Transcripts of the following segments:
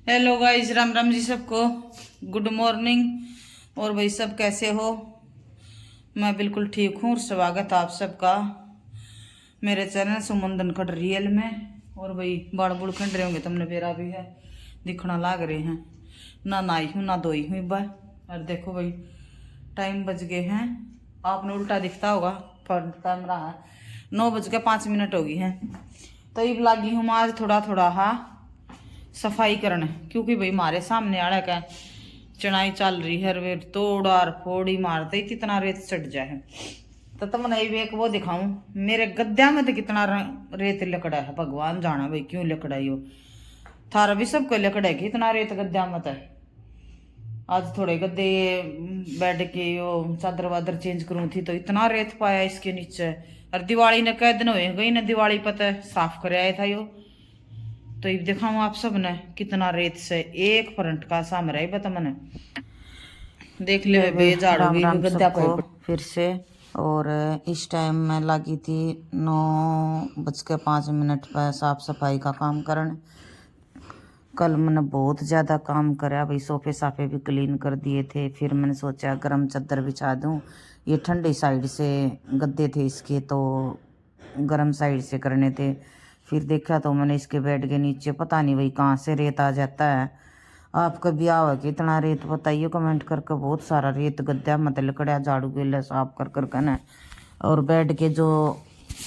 Hello guys, Ram Ram ji सबको। Good morning. और भाई सब कैसे हो? मैं बिल्कुल ठीक हूँ और स्वागत आप सबका मेरे चैनल सुमन धनखड़ रियल में। और भाई बाड़ बुड़ खंड रहे होंगे तुमने, मेरा भी है दिखना लाग रहे हैं। ना नहाई हूँ ना धोई हूँ एक बार। और देखो भाई टाइम बज गए हैं, आपने उल्टा दिखता होगा पर टाइम रहा 9:05 हो गई हैं। तो अब लागी हूँ आज थोड़ा थोड़ा सफाई करने, क्योंकि भाई हमारे सामने आड़ा का चढ़ाई चल रही है। वे तोड़ार फोड़ी मारते ही इतना रेत चढ़ जाए। तो तुमने एक वो दिखाऊं, मेरे गद्या में तो कितना रेत लकड़ा है, भगवान जाना भाई क्यों लकड़ा हो। थारा भी सबको लकड़ा है कि इतना रेत गद्या में है। आज थोड़े गद्दे बेड के वो चादर वादर चेंज करूँ थी तो इतना रेत पाया इसके नीचे। और दिवाली ने कई दिन हुए गई ना, दिवाली पता साफ कर आया था यो। तो ये दिखाऊं आप सब ने कितना रेत से एक फ्रंट का साम रहा है बता मैंने देख ले बे झाड़ू राम भी राम गद्दा सबको पर। फिर से। और इस टाइम मैं लगी थी 9:05 पर साफ सफाई का काम करने। कल मैंने बहुत ज़्यादा काम करा भाई, सोफे साफे भी क्लीन कर दिए थे। फिर मैंने सोचा गर्म चादर बिछा दूं, ये ठंडी साइड से गद्दे थे इसके तो गर्म साइड से करने थे। फिर देखा तो मैंने इसके बेड के नीचे पता नहीं भाई कहाँ से रेत आ जाता है। आपका भी आवा कि इतना रेत बताइए कमेंट करके। बहुत सारा रेत गद्दा मत लकड़ा झाड़ू के साफ कर कर के ना। और बेड के जो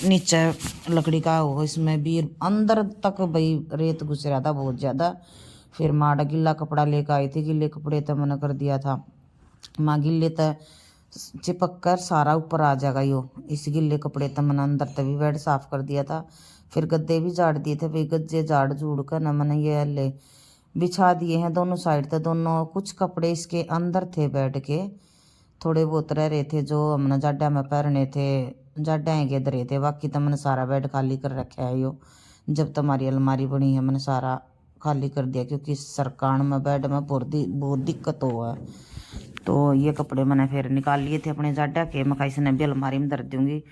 नीचे लकड़ी का हो इसमें भी अंदर तक भाई रेत घुस रहा था बहुत ज़्यादा। फिर माँ गिल्ला कपड़ा लेकर आई थी, गिल्ले कपड़े तो मैंने कर दिया था। माँ गिल्ले तो चिपक कर सारा ऊपर आ जाएगा यो, इस गिल्ले कपड़े तो मैंने अंदर तभी बेड साफ कर दिया था। फिर गद्दे भी झाड़ दिए थे भाई, गद्दे झाड़ झूड़ कर ना मैंने ये ले बिछा दिए हैं दोनों साइड थे। दोनों कुछ कपड़े इसके अंदर थे बेड के, थोड़े बहुत रह रहे थे जो हमने जाडा में पहनने थे, जाडा ही गेद रहे थे। बाकी तो मैंने सारा बेड खाली कर रखा है यो। जब तुम्हारी अलमारी बनी है मैंने सारा खाली कर दिया, क्योंकि सरकार में बेड में बहुत दिक्कत हुआ है। तो ये कपड़े मैंने फिर निकाल लिए थे अपने जाडा के, मैं इसने भी अलमारी में धर दूंगी।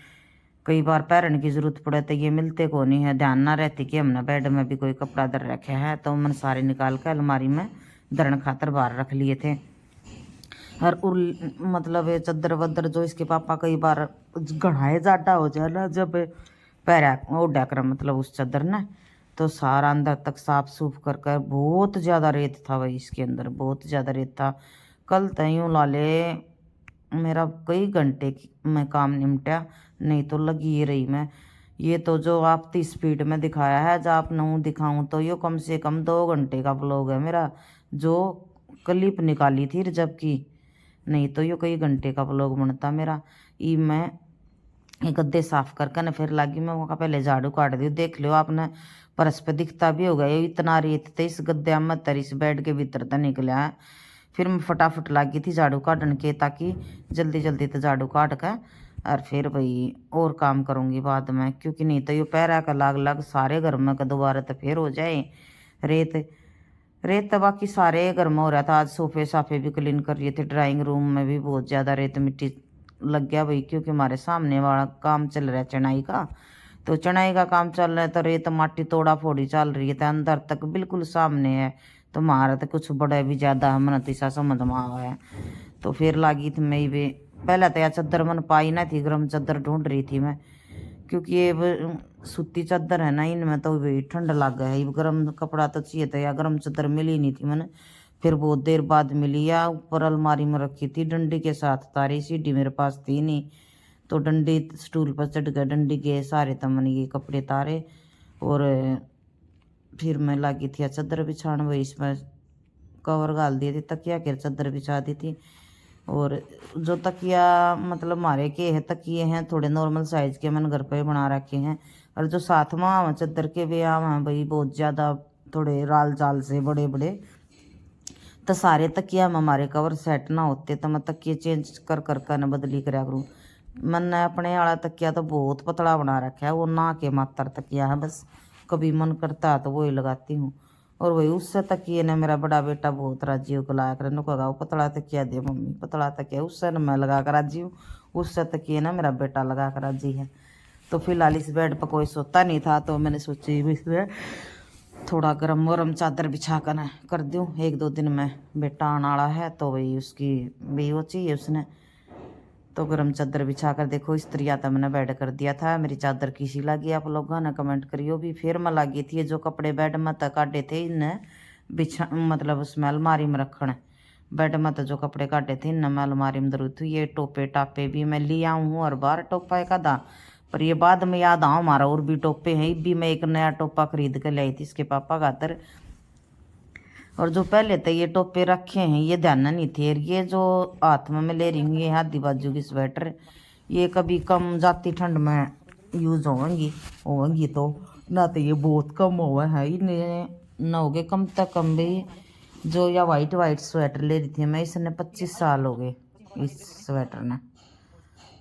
कई बार पहनने की जरूरत पड़े तो ये मिलते को नहीं है, ध्यान ना रहती कि हमने बेड में भी कोई कपड़ा धर रखा है। तो मैंने सारे निकाल कर अलमारी में धरण खातर बाहर रख लिए थे। और मतलब ये चादर वदर जो इसके पापा कई बार घड़ाए जाटा हो जाए ना, जब पैरा ओढ़ा कर मतलब उस चादर ने, तो सारा अंदर तक साफ सूफ कर कर बहुत ज़्यादा रेत था भाई इसके अंदर, बहुत ज़्यादा रेत था। कल तयूँ ला ले मेरा कई घंटे में काम निपटा, नहीं तो लगी ही रही मैं। ये तो जो आप 30 स्पीड में दिखाया है, जब आप नू दिखाऊं तो ये कम से कम 2 घंटे का व्लॉग है मेरा, जो क्लिप निकाली थी जबकि, नहीं तो ये कई घंटे का व्लॉग बनता मेरा। ई मैं ये गद्दे साफ करके ना फिर लागी मैं वहाँ पहले झाड़ू काट दी। देख लो आपने परस पे दिखता भी होगा ये इतना रेत थे इस गद्दे में तर इस बेड के भीतर तो निकला है। फिर मैं फटाफट लागी थी झाड़ू काटन के, ताकि जल्दी जल्दी तो झाड़ू काट के और फिर भाई और काम करूँगी बाद में, क्योंकि नहीं तो ये पैरा का लाग लाग सारे घर में का दोबारा तो फिर हो जाए रेत। रेत तो बाकी सारे घर में हो रहा था। आज सोफे साफे भी क्लीन कर रहे थे, ड्राइंग रूम में भी बहुत ज़्यादा रेत मिट्टी लग गया भाई, क्योंकि हमारे सामने वाला काम चल रहा है चढ़ाई का। तो चढ़ाई का काम चल रहा है तो रेत माटी तोड़ा फोड़ी चल रही है, तो अंदर तक बिल्कुल सामने है। तो हमारा तो कुछ बड़ा भी ज़्यादा हमने तो ऐसा समझ में आवा है। तो फिर लागी थी मैं भी, पहले तो यार चादर मन पाई ना थी, गर्म चादर ढूंढ रही थी मैं, क्योंकि ये सूती चादर है ना इनमें तो भी ठंड लग गया है। गर्म कपड़ा तो चाहिए था या गर्म चादर मिली नहीं थी मैंने। फिर बहुत देर बाद मिली, या ऊपर अलमारी में रखी थी डंडी के साथ, तारी सीढ़ी मेरे पास थी नहीं, तो डंडी स्टूल पर चढ़ गया, डंडी के सारे तमन ये कपड़े तारे। और फिर मैं लगी थी चादर बिछाने, वही इसमें कवर डाल दिए थे, तकिया के चादर बिछा दी थी। और जो तकिया मतलब हमारे के है तकिए हैं थोड़े नॉर्मल साइज के, मैंने घर पे बना रखे हैं। और जो साथ में आम चादर के भी आम हैं भाई बहुत ज़्यादा, थोड़े राल चाल से बड़े बड़े, तो सारे तकिया में हमारे कवर सेट ना होते तो मैं तकिए चेंज कर कर कर न बदली कराया करूँ। मैंने अपने वाला तकिया तो बहुत पतला बना रखा है, वो ना के मात्र तकिया है, बस कभी मन करता है तो वही लगाती हूँ। और वही उससे तकिए ने मेरा बड़ा बेटा बहुत राजी हो लाया कर, कहा वो पतला तकिया दे मम्मी, पतला तकिया, उससे न मैं लगा कर राजी हूँ, उससे तकिए ना मेरा बेटा लगा कर राजी है। तो फिलहाल इस बेड पर कोई सोता नहीं था, तो मैंने सोची इसमें थोड़ा गरम वरम चादर बिछा कर कर दूँ। 1-2 दिन में बेटा आने वाला है तो वही उसकी भी वो चाहिए उसने, तो गरम चादर बिछा कर देखो स्त्रिया तो मैंने बेड कर दिया था। मेरी चादर किसी लगी आप लोगों ने कमेंट करियो भी। फिर मैं लगी थी जो कपड़े बेड में तक काटे थे इन्हें बिछा मतलब उसमें अलमारी में रखने। बेड में तो जो कपड़े काटे थे इन्हें मैं अलमारी में धरू थी। ये टोपे टापे भी मैं ले आऊँ हूँ और बार टोपा एक आधा, पर ये बाद में याद आऊँ हमारा और भी टोपे हैं। भी मैं एक नया टोपा खरीद कर लाई थी इसके पापा खातर, और जो पहले थे ये टोपे रखे हैं ये ध्यान नहीं थे। ये जो हाथ में मैं ले रही हूँ ये हाथी बाजू की स्वेटर, ये कभी कम जाती ठंड में यूज होंगी तो ना, तो ये बहुत कम हुआ है इन्हें न हो गए कम तक कम भी। जो या वाइट वाइट स्वेटर ले रही थी मैं, इसने 25 साल हो गए इस स्वेटर ने।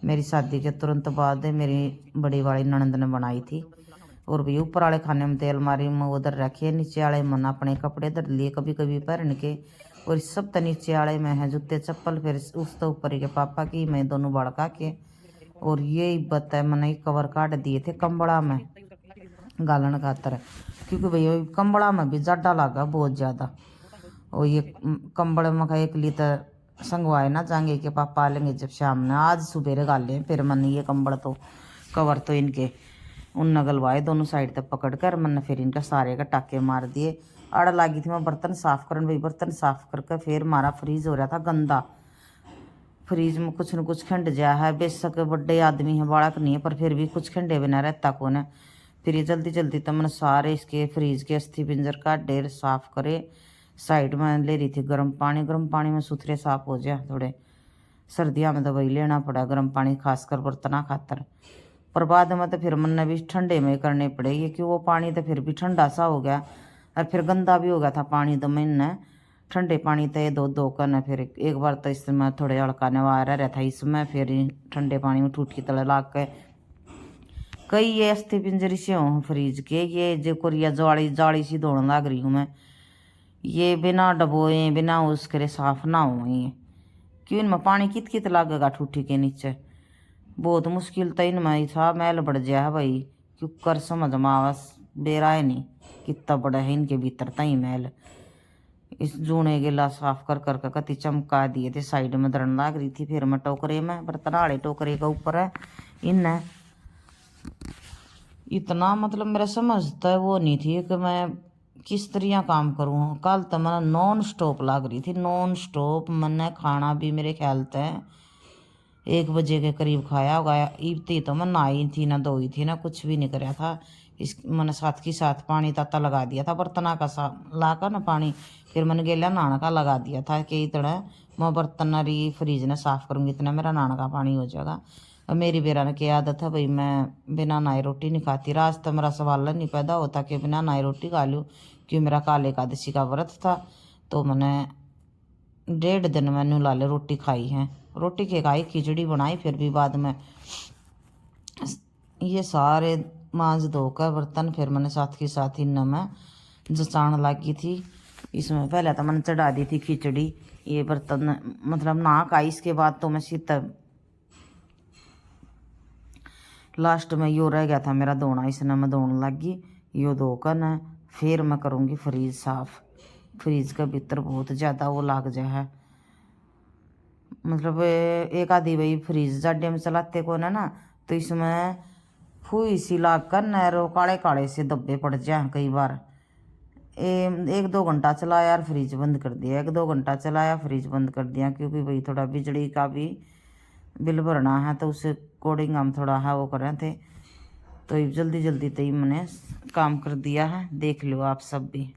मेरी शादी के तुरंत बाद मेरी बड़ी वाली ननंद ने बनाई थी। और भी ऊपर वाले खाने में तेल अलमारी में उधर रखे, नीचे वाले मन अपने कपड़े धर लिए कभी कभी पहन के। और इस सब तो नीचे वाले में है जूते चप्पल, फिर उस तो ऊपर के पापा की मैं दोनों बड़का के। और ये बता मैंने कवर काट दिए थे कंबड़ा में गालन खातर, क्योंकि भैया कंबड़ा में भी जाडा लगा बहुत ज़्यादा। और ये कंबल में एक लीटर संगवाए ना जाएंगे कि पापा आ लेंगे जब शाम में, आज सुबह गाले फिर मैंने ये कंबल तो कवर तो इनके उन नगलवाए दोनों साइड तक पकड़ कर। मैंने फिर इनका सारे का टाके मार दिए। आड़ लगी थी मैं बर्तन साफ करने, भाई बर्तन साफ करके फिर हमारा फ्रीज हो रहा था गंदा। फ्रीज में कुछ न कुछ खंड जा है, बेशक बड़े आदमी है बालक नहीं है पर फिर भी कुछ खंडे बिना रहता कौन है। फिर ये जल्दी जल्दी तो मैंने सारे इसके फ्रीज के अस्थि पिंजर का ढेर साफ करे। साइड में ले रही थी गर्म पानी में सुथरे साफ हो जाए थोड़े। सर्दियों में तो वही लेना पड़ा गर्म पानी खासकर बर्तना खातर। पर बाद में तो फिर मन भी ठंडे में करने पड़ेगी कि वो पानी तो फिर भी ठंडा सा हो गया और फिर गंदा भी हो गया था पानी। तो मैंने ठंडे पानी तो ये दो करना, फिर एक बार तो इसमें थोड़े हल्का नवा रहा था इसमें, फिर ठंडे पानी में ठूठी तले ला के कई ये अस्थि पिंजरी से हूँ फ्रीज के। ये जो कोरिया जाली जाली सी दौड़ने लग रही हूँ मैं, ये बिना डबोए बिना उसके साफ ना हो ये, क्यों इनमें पानी कित कित लागेगा ठूठी के नीचे। बहुत मुश्किल तो इनमें था मैल बढ़ गया है भाई, क्यों कर समझ में आवस बेरा है नहीं कितना बड़ा है इनके भीतर तई मैल। इस जूने गिला साफ कर कर कर कति चमका दिए थे, साइड में धरन लाग रही थी। फिर मैं टोकरे में बर्तन वाले टोकरे का ऊपर है इन इतना मतलब मेरा समझता है वो नहीं थी कि मैं किस तरह काम करूँ। कल तो मैंने नॉन स्टॉप लाग रही थी, नॉन स्टॉप। मैंने खाना भी मेरे ख्याल से 1 बजे के करीब खाया होगा। इतनी तो मैं नहाई थी ना धोई थी ना कुछ भी नहीं कराया था। इस मैंने साथ की साथ पानी ताता लगा दिया था बर्तना का सा ला कर ना पानी, फिर मैंने गेला नहाने का लगा दिया था कि इतना मैं बर्तन रही फ्रिज ने साफ़ करूँगी इतना मेरा नहाने का पानी हो जाएगा। और मेरी बेरा ने क्या आदत है भाई मैं बिना नहाए रोटी नहीं खाती। रात तो मेरा सवाल नहीं पैदा होता कि बिना नहाए रोटी खा लूँ, क्योंकि मेरा काले एकादशी का व्रत था। तो मैंने 1.5 दिन मैंने लाले रोटी खाई है, रोटी के खाई खिचड़ी बनाई। फिर भी बाद में ये सारे मांज धोकर बर्तन फिर मैंने साथ के साथ ही मैं जचान लगी थी। इसमें पहले तो मैंने चढ़ा दी थी खिचड़ी, ये बर्तन मतलब ना खाई। इसके बाद तो मैं शीतल लास्ट में यो रह गया था मेरा धोना, इसने मैं धोने लगी। यो धोकर न फिर मैं करूँगी फ्रीज साफ। फ्रीज का भीतर बहुत ज़्यादा वो लाग जाए है, मतलब एक आधी भाई फ्रीज जाडे में चलाते को ना तो इसमें फूई सी लाग कर नैरो काले काले से धब्बे पड़ जाए कई बार। 1-2 घंटा चलाया यार फ्रिज बंद कर दिया, 1-2 घंटा चलाया फ्रिज बंद कर दिया, क्योंकि भाई थोड़ा बिजली का भी बिल भरना है तो उससे अकॉर्डिंग हम थोड़ा है वो कर रहे थे। तो जल्दी जल्दी तो ही मैंने काम कर दिया है, देख लो आप सब भी।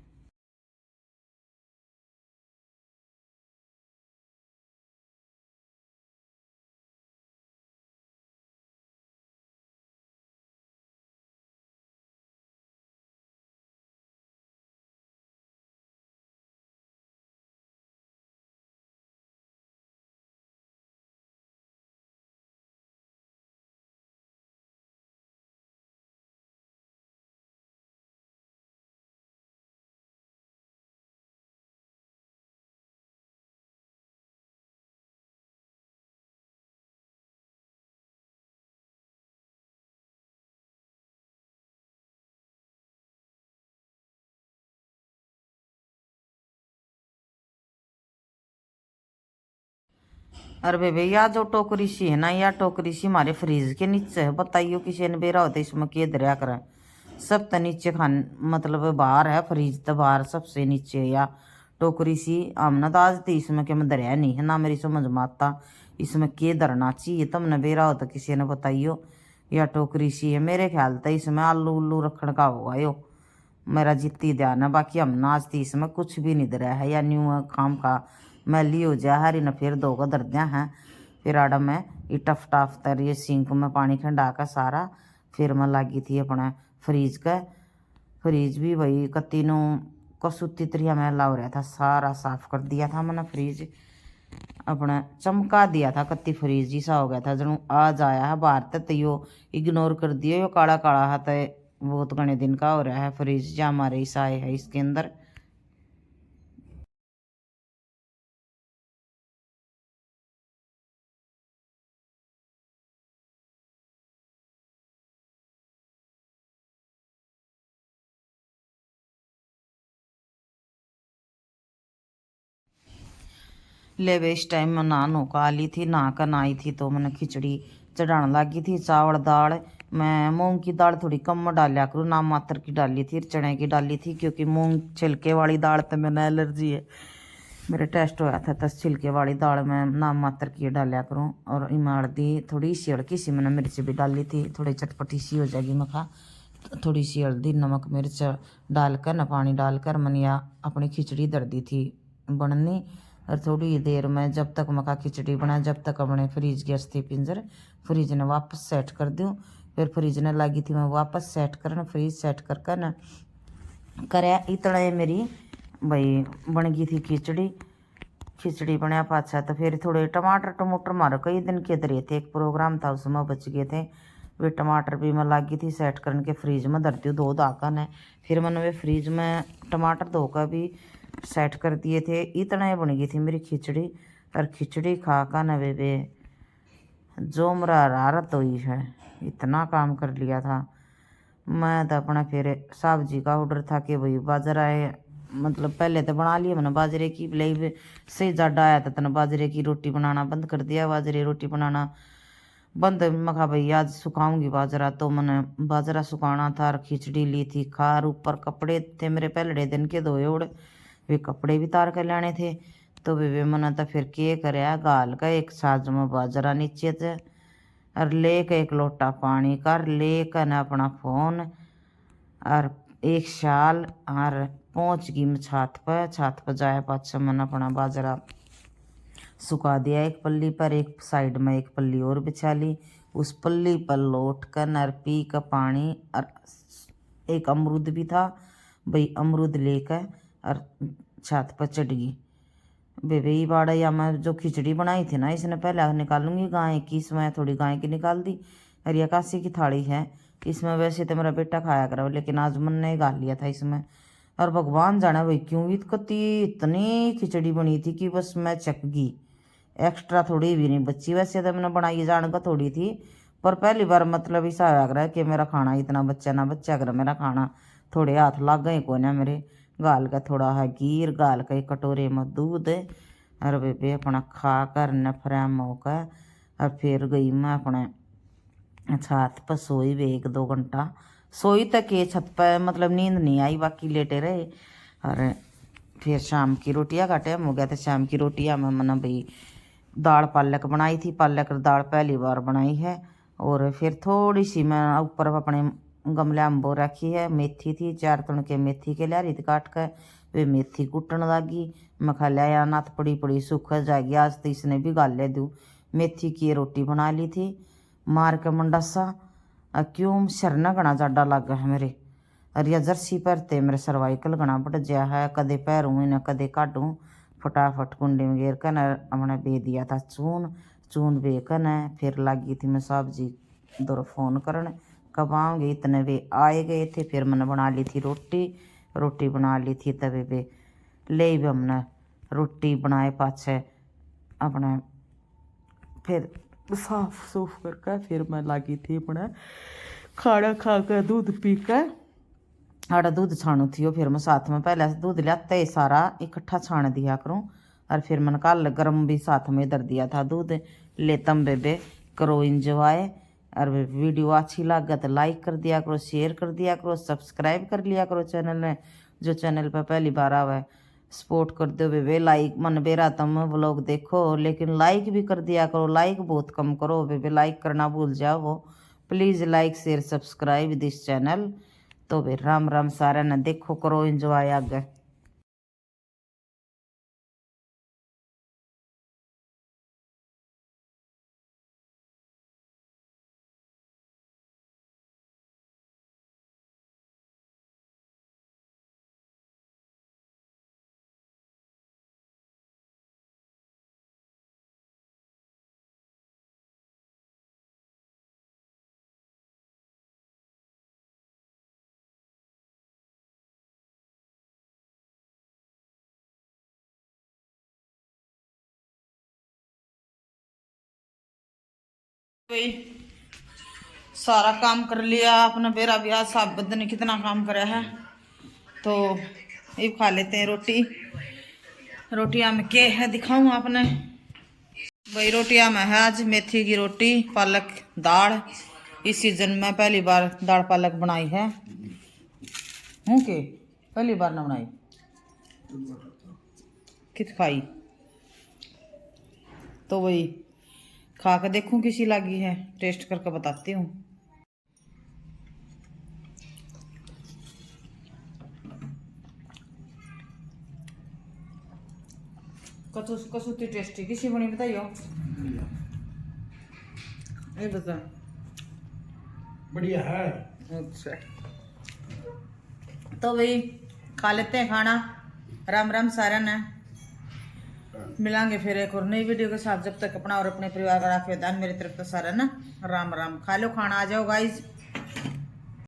अरे बेबे या जो टोकरी सी है ना, या टोकरी सी हमारे फ्रीज के नीचे है। बताइयो किसी ने बेरा होता इसमें के दरिया करे सब तो नीचे खान मतलब बाहर है, फ्रीज तो बाहर सबसे नीचे है। या टोकरी सी आमना तो आज तो इसमें के मैं दरिया नहीं है ना, मेरी समझ में आता इसमें के धरना चाहिए। तुमने बेरा हो तो किसी ने बताइयो। या टोकरी सी है, मेरे ख्याल तो इसमें आलू उल्लू रखने का होगा यो, मेरा जितनी ध्यान है। बाकी हम नाच थी इसमें कुछ भी नहीं दरिया है, या न्यू खाम का मैली हो जा हरी न फिर दो का दर्दियाँ हैं। फिर आड़ा में ये टफ टफ तर ये सिंक में पानी ठंडा कर सारा, फिर मैं लगी थी अपने फ्रीज का। फ्रीज भी भाई कत्तीनों कसूती तरिया में लाव रहा था, सारा साफ कर दिया था मैंने फ्रीज, अपना चमका दिया था। कत्ती फ्रीज जैसा हो गया था जनू आज आया है बाहर तक, यो इग्नोर कर दिया। यो काला काला है तो बहुत घने दिन का हो रहा है फ्रीज जो हमारे इस आए है इसके अंदर। ले वे इस टाइम में नहा नो का ली थी, नहा कर आई थी तो मैंने खिचड़ी चढ़ाने लगी थी। चावल दाल मैं मूंग की दाल थोड़ी कम डालिया करूँ, नाम मात्र की डाली थी, चने की डाली थी क्योंकि मूंग छिलके वाली दाल तो मैंने एलर्जी है, मेरे टेस्ट होया था। तो छिलके वाली दाल में नाम मात्र की डालिया करूँ। और इमाड़ दी थोड़ी सी हल्की सी मैंने मिर्च भी डाली थी, थोड़ी चटपटी सी हो जाएगी मखा। थोड़ी सी हल्दी नमक मिर्च डालकर न पानी डालकर मनिया अपनी खिचड़ी दर दी थी बननी। और थोड़ी देर में जब तक मका खिचड़ी बना जब तक अपने फ्रीज गैस थी पिंजर, फ्रीज ने वापस सेट कर दूँ। फिर फ्रीज ने लगी थी मैं वापस सेट करना, फ्रीज सेट कर न करे इतना मेरी भाई बन गई थी खिचड़ी। खिचड़ी बनया पाछा तो फिर थोड़े टमाटर टमाटर मारो कई दिन के दरे थे, एक प्रोग्राम था उसमें बच गए थे वे टमाटर भी मैं लगी थी सेट करने के फ्रीज में धरती हूँ दो दाकन है। फिर मैंने वे फ्रीज में टमाटर धोकर भी सेट कर दिए थे। इतना ही बन गई थी मेरी खिचड़ी। और खिचड़ी खा का न वे जो मेरा हरारत हुई है, इतना काम कर लिया था मैं तो अपना। फिर सब्जी का ऑर्डर था कि भाई बाजरा है, मतलब पहले तो बना लिया मैंने बाजरे की, ले से ज़्यादा आया था तो बाजरे की रोटी बनाना बंद कर दिया, बाजरे रोटी बनाना बंद। मैं कहा भाई आज सुखाऊंगी बाजरा, तो मैंने बाजरा सुखाना था और खिचड़ी ली थी खार। ऊपर कपड़े थे मेरे पहले दिन के धोए उड़, वे कपड़े भी तार कर लाने थे। तो वे मैंने तो फिर के कराया गाल का एक साज में बाजरा नीचे थे और लेकर एक लोटा पानी कर लेकर न अपना फोन और एक शाल और पहुँच गई मैं छत पर जाए पाछा मैंने अपना बाजरा सुखा दिया एक पल्ली पर, एक साइड में एक पल्ली और बिछा ली। उस पल्ली पर लौट कर नर पी का पानी और एक अमरूद भी था भाई, अमरूद लेकर और छत पर चढ़ गई। बेबे ही बाड़ा या मैं जो खिचड़ी बनाई थी ना इसने पहले निकालूंगी गाय की, इसमें थोड़ी गाय की निकाल दी। और यह काशी की थाली है, इसमें वैसे तो मेरा बेटा खाया करा लेकिन आज मन ने गाल लिया था इसमें। और भगवान जाने भाई क्यों इतनी खिचड़ी बनी थी कि बस मैं चक गई, एक्स्ट्रा थोड़ी भी नहीं बच्ची। वैसे तो मैंने बनाई जाने का थोड़ी थी पर पहली बार मतलब ऐसा आया करा कि मेरा खाना इतना बच्चा ना बच्चा कर मेरा खाना थोड़े हाथ लग गए को ना मेरे। गाल का थोड़ा है गिर गाल का एक कटोरे में दूध और बेबे अपना खा कर न फ्रेम होकर और फिर गई मैं अपने छत पर सोई भी 1-2 घंटा सोई तक ये छत पर, मतलब नींद नहीं आई बाकी लेटे रहे। और फिर शाम की रोटियाँ का टाइम हो गया तो शाम की रोटियाँ में मैंने भाई दाल पालक बनाई थी, पालक दाल पहली बार बनाई है। और फिर थोड़ी सी मैं ऊपर अपने गमले में बो रखी है, मेथी थी 4 तणके मेथी के लिया रही थी काट कर, वे मेथी कुटन लगी। मैं खा लिया या नाथ पड़ी पड़ी सूख जाएगी आज तो इसने भी गाल ले दूँ। मेथी की रोटी बना ली थी मार के मंडासा, क्यों सिर न घना ज़्यादा लग है मेरे। और या जर्सी परते मेरे सर्वाइकल घना बढ़ गया है, कदे पैरूँ इन्हें कदे काटूँ। फटाफट कुंडी में घेर कर हमने बे दिया था चून बे कर फिर लगी थी मैं सब्जी दो फ़ोन करने कब आऊँगे, इतने वे आए गए थे। फिर मैंने बना ली थी रोटी बना ली थी तवे पे ले भी हमने रोटी बनाए पाछे अपने फिर साफ सूफ करके फिर मैं लगी थी अपने खाना खा कर दूध पी कर। आड़ा दूध छाणू थी फिर मैं साथ में पहले से दूध लियाता ही सारा इकट्ठा छाण दिया करूँ और फिर मैंने कल गर्म भी साथ में इधर दिया था दूध। लेतम बेबे करो इंजॉय। और वीडियो अच्छी लगे तो लाइक कर दिया करो, शेयर कर दिया करो, सब्सक्राइब कर लिया करो चैनल में। जो चैनल पर पहली बार आवा है सपोर्ट कर दो बेबे। लाइक मन बेरा तुम व्लॉग देखो लेकिन लाइक भी कर दिया करो, लाइक बहुत कम करो बेबे, लाइक करना भूल जाओ। Please like share subscribe this channel. तो बे राम राम सारे ने देखो करो इंजॉय आगे। भाई सारा काम कर लिया अपना, बेरा भी आज साहब बद ने कितना काम करा है। तो ये खा लेते हैं रोटी। रोटियां में क्या है दिखाऊं आपने भाई। रोटियां में है आज मेथी की रोटी, पालक दाल। इस सीजन में पहली बार दाल पालक बनाई है। हूँ के पहली बार ना बनाई कित खाई। तो वही खा के देखूं किसी लगी है, टेस्ट करके बताती हूँ। कसूती टेस्टी किसी बनी बताइयो। ये बता बढ़िया है। अच्छा तो भाई खा लेते हैं खाना। राम राम सारा ने मिलांगे फिर एक और नई वीडियो के साथ। जब तक अपना और अपने परिवार का रखे दान मेरी तरफ तो सारा ना राम राम। खा लो खाना, आ जाओ गाइज।